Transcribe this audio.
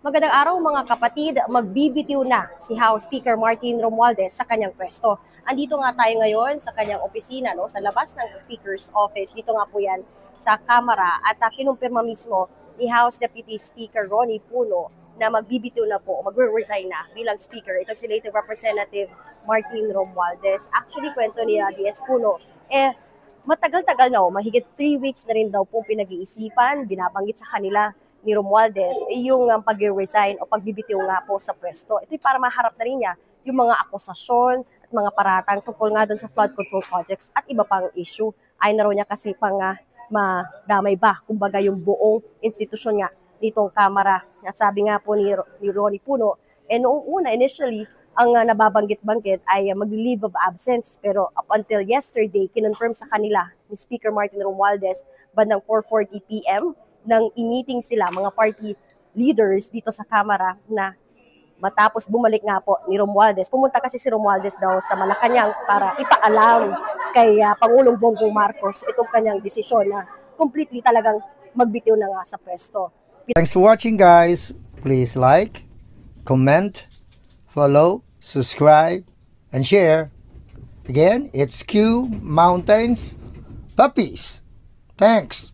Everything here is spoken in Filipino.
Magandang araw mga kapatid, magbibitiw na si House Speaker Martin Romualdez sa kanyang pwesto. Andito nga tayo ngayon sa kanyang opisina, no, sa labas ng Speaker's office. Dito nga po yan sa Kamara at kinumpirma mismo ni House Deputy Speaker Ronnie Puno na magbibitiw na po, magre-resign na bilang Speaker. Ito si Legislative Representative Martin Romualdez. Actually, kwento ni DS Puno, matagal-tagal na, mahigit 3 weeks na rin daw po pinag-iisipan, binabanggit sa kanila ni Romualdez yung pag-resign o pagbibitiw nga po sa pwesto. Ito'y para maharap na rin niya yung mga akusasyon at mga paratang tungkol nga doon sa flood control projects at iba pang issue. Ay na raw niya kasi pang madamay ba, kumbaga yung buong institusyon nga nitong Kamara. At sabi nga po ni Ronnie Puno, noong una, initially, ang nababanggit-banggit ay mag-leave of absence. Pero up until yesterday, kinonfirm sa kanila ni Speaker Martin Romualdez bandang 4:40 p.m. nang i-meeting sila, mga party leaders dito sa Kamara na matapos bumalik nga po ni Romualdez. Pumunta kasi si Romualdez daw sa Malacanang para ipaalam kay Pangulong Bongbong Marcos itong kanyang desisyon na completely talagang magbitiw na nga sa pwesto. Thanks for watching, guys. Please like, comment, follow, subscribe, and share. Again, it's Q Mountains Puppies. Thanks.